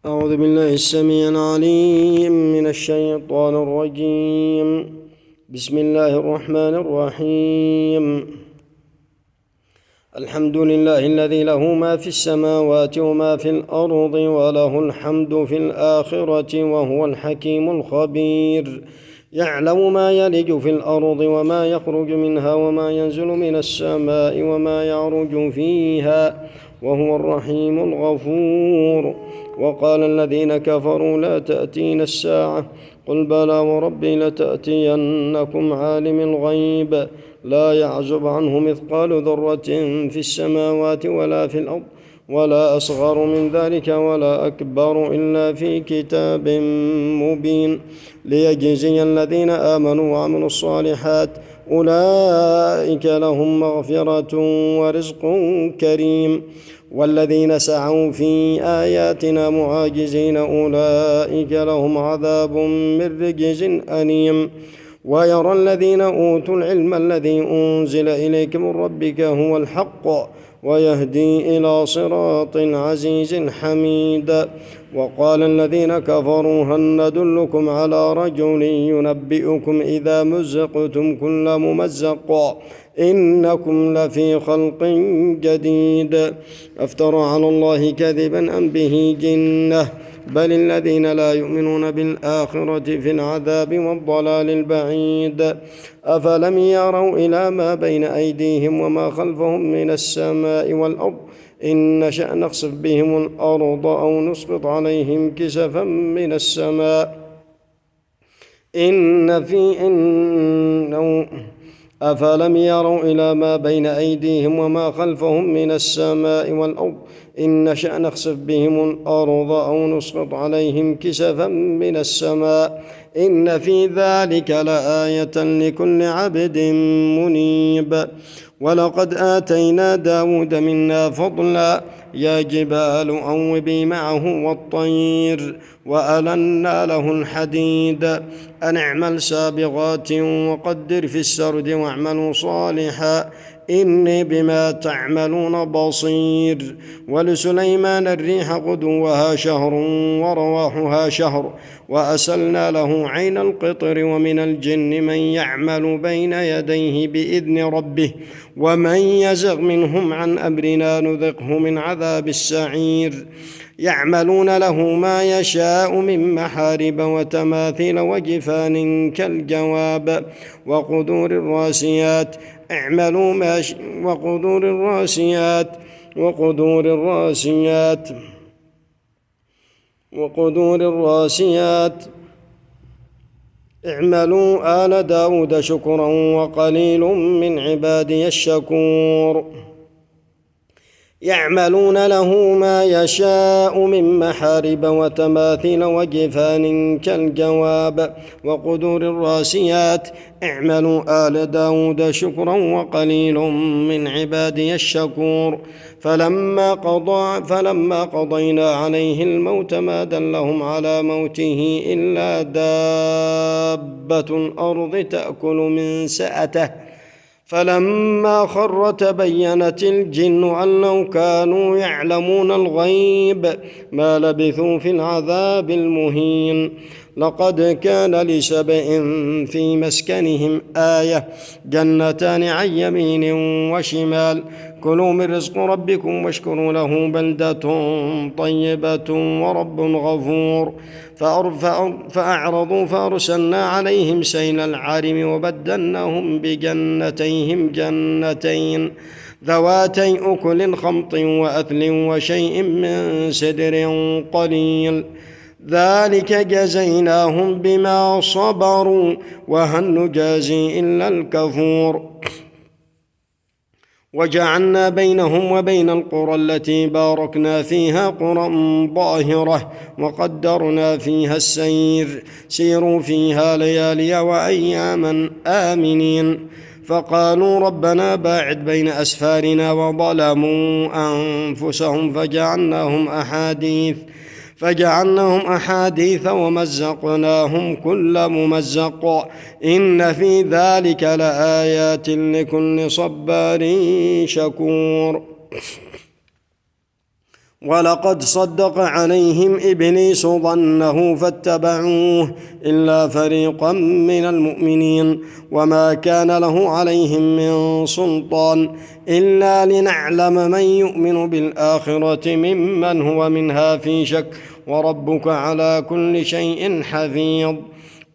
أعوذ بالله السميع العليم من الشيطان الرجيم. بسم الله الرحمن الرحيم. الحمد لله الذي له ما في السماوات وما في الأرض وله الحمد في الآخرة وهو الحكيم الخبير. يعلم ما يلج في الأرض وما يخرج منها وما ينزل من السماء وما يعرج فيها وهو الرحيم الغفور. وقال الذين كفروا لا تأتينا الساعة قل بلى وربي لتأتينكم عالم الغيب لا يعزب عنه مثقال ذرة في السماوات ولا في الأرض ولا أصغر من ذلك ولا أكبر إلا في كتاب مبين ليجزي الذين آمنوا وعملوا الصالحات أولئك لهم مغفرة ورزق كريم. والذين سعوا في آياتنا معاجزين أولئك لهم عذاب من رجز أليم. ويرى الذين أوتوا العلم الذي أنزل إليك من ربك هو الحق ويهدي إلى صراط عزيز حميد. وقال الذين كفروا هل ندلكم على رجل ينبئكم إذا مزقتم كل ممزق إنكم لفي خلق جديد أفترى على الله كذبا أم به جنة بل الذين لا يؤمنون بالآخرة في العذاب والضلال البعيد. أفلم يروا إلى ما بين أيديهم وما خلفهم من السماء والأرض إن نشأ نخسف بهم الأرض أو نسقط عليهم كسفا من السماء أفلم يروا إلى ما بين أيديهم وما خلفهم من السماء والأرض إن نشأ نخسف بهم الأرض أو نسقط عليهم كسفا من السماء إن في ذلك لآية لكل عبد منيب. ولقد آتينا داود منا فضلا يا جبال أوبي معه والطير وألنا له الحديد أن اعمل سابغات وقدر في السرد واعملوا صالحا إني بما تعملون بصير. ولسليمان الريح غدوها شهر ورواحها شهر وأسلنا له عين القطر ومن الجن من يعمل بين يديه بإذن ربه ومن يزغ منهم عن أمرنا نذقه من عذاب السعير. يعملون له ما يشاء من محارب وتماثيل وجفان كالجواب وقدور الراسيات اعملوا آل داود شكرا وقليل من عبادي الشكور. يعملون له ما يشاء من محارب وتماثيل وجفان كالجواب وقدور الراسيات اعملوا آل داود شكرا وقليل من عبادي الشكور. فلما قضينا عليه الموت ما دلهم على موته إلا دابة الأرض تأكل من سأته فلما خر تبينت الجن أن لو كانوا يعلمون الغيب ما لبثوا في العذاب المهين. لقد كان لسبإ في مسكنهم آية جنتان عن يمين وشمال كلوا من رزق ربكم واشكروا له بلدة طيبة ورب غفور. فأعرضوا فأرسلنا عليهم سيل العارم وبدلناهم بجنتيهم جنتين ذواتي أكل خمط وأثل وشيء من سدر قليل ذلك جزيناهم بما صبروا وهل نجازي إلا الكفور. وجعلنا بينهم وبين القرى التي باركنا فيها قرى ظاهرة وقدرنا فيها السير سيروا فيها ليالي وأياما آمنين. فقالوا ربنا باعد بين أسفارنا وظلموا أنفسهم فجعلناهم أحاديث ومزقناهم كل ممزق إن في ذلك لآيات لكل صبار شكور. ولقد صدق عليهم إبليس ظنه فاتبعوه إلا فريقا من المؤمنين وما كان له عليهم من سلطان إلا لنعلم من يؤمن بالآخرة ممن هو منها في شك وربك على كل شيء حفيظ.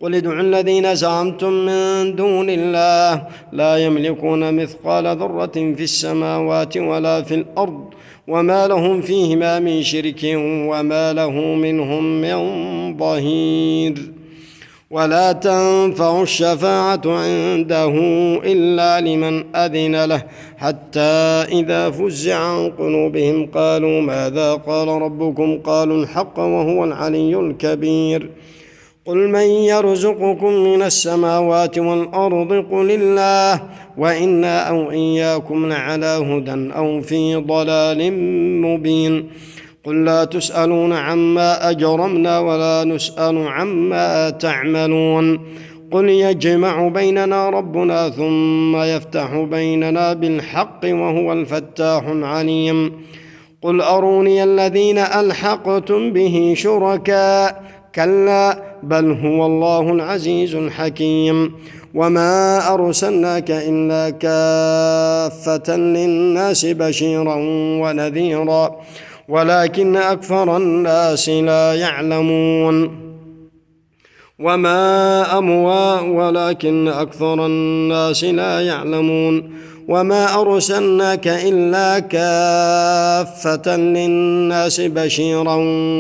قل ادعوا الذين زعمتم من دون الله لا يملكون مثقال ذرة في السماوات ولا في الأرض وما لهم فيهما من شرك وما له منهم من ظهير. ولا تنفع الشفاعة عنده إلا لمن أذن له حتى إذا فزع عن قلوبهم قالوا ماذا قال ربكم قالوا الحق وهو العلي الكبير. قل من يرزقكم من السماوات والأرض قل الله وإنا أو إياكم لعلى هدى أو في ضلال مبين. قل لا تسألون عما أجرمنا ولا نسأل عما تعملون. قل يجمع بيننا ربنا ثم يفتح بيننا بالحق وهو الفتاح العليم. قل أروني الذين ألحقتم به شركاء كلا بل هو الله العزيز الحكيم. وما أرسلناك إلا كافة للناس بشيرا ونذيرا ولكن أكثر الناس لا يعلمون. ولكن أكثر الناس لا يعلمون. وما أرسلناك إلا كافة للناس بشيرا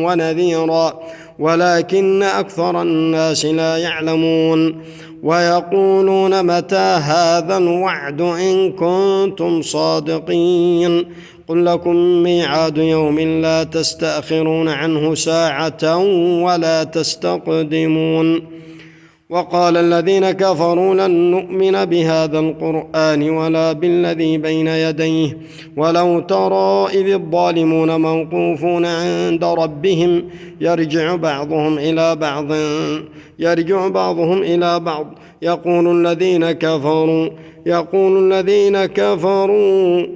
ونذيرا ولكن أكثر الناس لا يعلمون. ويقولون متى هذا الوعد إن كنتم صادقين. قل لكم ميعاد يوم لا تستأخرون عنه ساعة ولا تستقدمون. وقال الذين كفروا لن نؤمن بهذا القرآن ولا بالذي بين يديه ولو ترى إذ الظالمون موقوفون عند ربهم يرجع بعضهم إلى بعض يقول الذين كفروا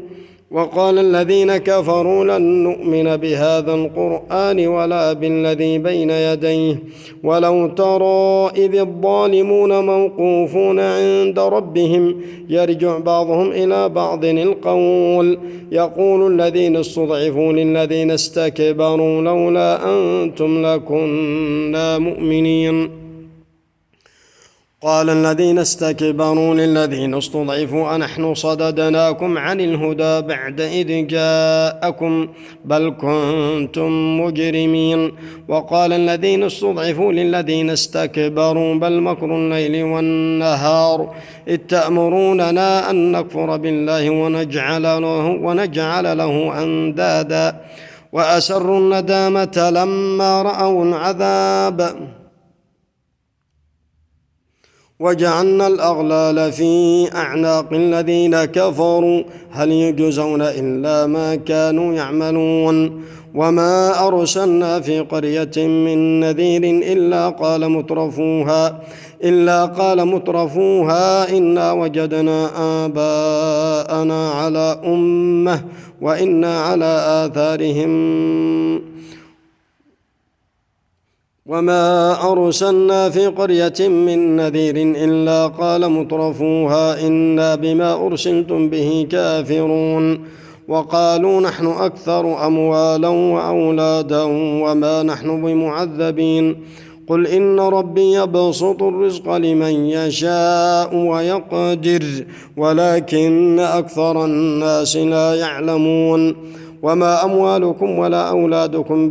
وقال الذين كفروا لن نؤمن بهذا القرآن ولا بالذي بين يديه ولو ترى إذ الظالمون موقوفون عند ربهم يرجع بعضهم إلى بعض القول يقول الذين استضعفوا للذين استكبروا لولا أنتم لكنا مؤمنين. قال الذين استكبروا للذين استضعفوا أنحن صددناكم عن الهدى بعد إذ جاءكم بل كنتم مجرمين. وقال الذين استضعفوا للذين استكبروا بل مكر الليل والنهار إذ تأمروننا أن نكفر بالله ونجعل له أندادا وأسروا الندامة لما رأوا العذاب وجعلنا الأغلال في أعناق الذين كفروا هل يجزون إلا ما كانوا يعملون. وما أرسلنا في قرية من نذير إلا قال مترفوها إنا وجدنا آباءنا على أمة وإنا على آثارهم. وما أرسلنا في قرية من نذير إلا قال مترفوها إنا بما أرسلتم به كافرون. وقالوا نحن أكثر أموالا وأولادا وما نحن بمعذبين. قل إن ربي يبسط الرزق لمن يشاء ويقدر ولكن أكثر الناس لا يعلمون. وما أموالكم ولا أولادكم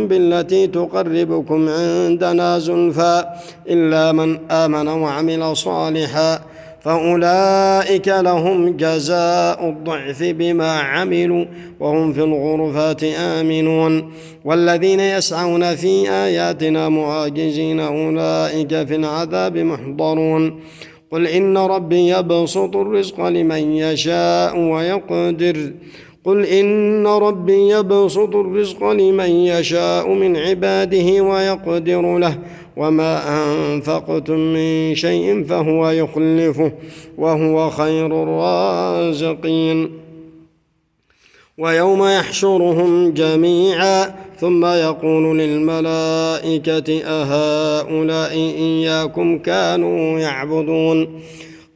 بالتي تقربكم عندنا زلفى إلا من آمن وعمل صالحا فأولئك لهم جزاء الضعف بما عملوا وهم في الغرفات آمنون. والذين يسعون في آياتنا معاجزين أولئك في العذاب محضرون. قل إن ربي يبسط الرزق لمن يشاء ويقدر قل إن ربي يبسط الرزق لمن يشاء من عباده ويقدر له وما أنفقتم من شيء فهو يخلفه وهو خير الرازقين. ويوم يحشرهم جميعا ثم يقول للملائكة أهؤلاء إياكم كانوا يعبدون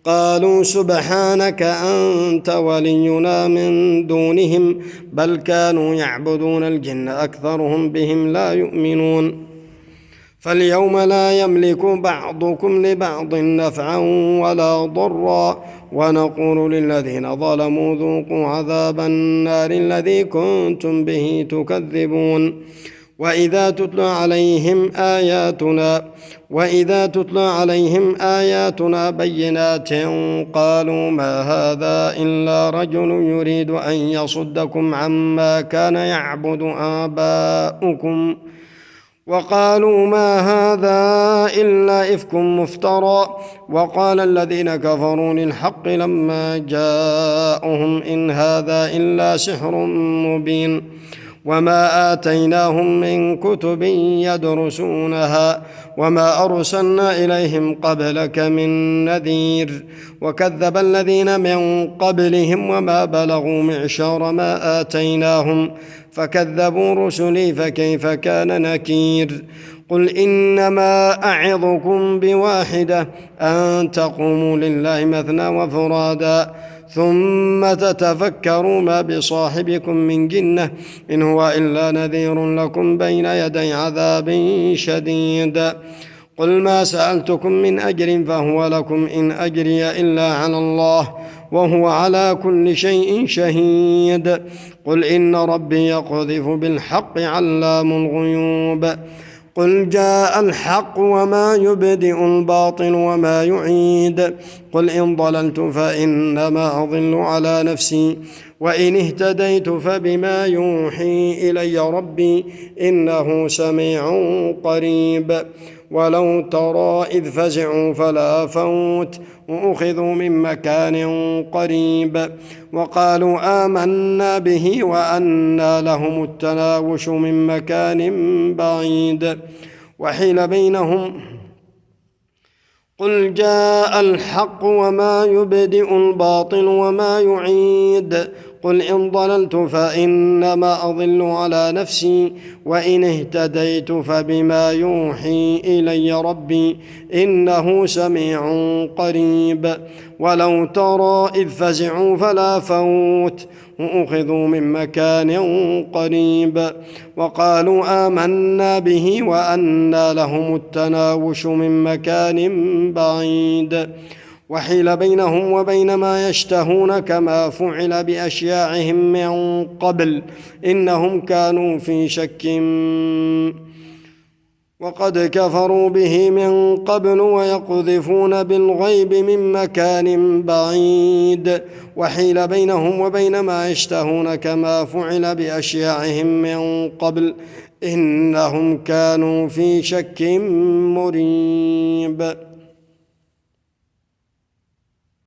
قالوا سبحانك أنت ولينا من دونهم بل كانوا يعبدون الجن أكثرهم بهم لا يؤمنون. فاليوم لا يملك بعضكم لبعض نفعا ولا ضرا ونقول للذين ظلموا ذوقوا عذاب النار الذي كنتم به تكذبون. وإذا تتلى عليهم آياتنا بينات قالوا ما هذا إلا رجل يريد أن يصدكم عما كان يعبد آباؤكم وقالوا ما هذا إلا إفك مفترى. وقال الذين كفروا للحق لما جاءهم إن هذا إلا سحر مبين. وما آتيناهم من كتب يدرسونها وما أرسلنا إليهم قبلك من نذير. وكذب الذين من قبلهم وما بلغوا معشار ما آتيناهم فكذبوا رسلي فكيف كان نكير. قل إنما أعظكم بواحدة أن تقوموا لله مثنى وفرادا ثم تتفكروا ما بصاحبكم من جنة إن هو إلا نذير لكم بين يدي عذاب شديد. قل ما سألتكم من أجر فهو لكم إن أجري إلا على الله وهو على كل شيء شهيد. قل إن ربي يقذف بالحق علام الغيوب. قل جاء الحق وما يبدئ الباطل وما يعيد. قل إن ضللت فإنما أضل على نفسي وإن اهتديت فبما يوحي إلي ربي إنه سميع قريب. ولو ترى إذ فزعوا فلا فوت وأخذوا من مكان قريب وقالوا آمنا به وأنى لهم التناوش من مكان بعيد وحيل بينهم. قل جاء الحق وما يبدئ الباطل وما يعيد. قل إن ضللت فإنما أضل على نفسي وإن اهتديت فبما يوحي إلي ربي إنه سميع قريب. ولو ترى إذ فزعوا فلا فوت وأخذوا من مكان قريب وقالوا آمنا به وأنى لهم التناوش من مكان بعيد وحيل بينهم وبين ما يشتهون كما فعل بأشياعهم من قبل إنهم كانوا في شك وقد كفروا به من قبل ويقذفون بالغيب من مكان بعيد وحيل بينهم وبين ما يشتهون كما فعل بأشياعهم من قبل إنهم كانوا في شك مريب.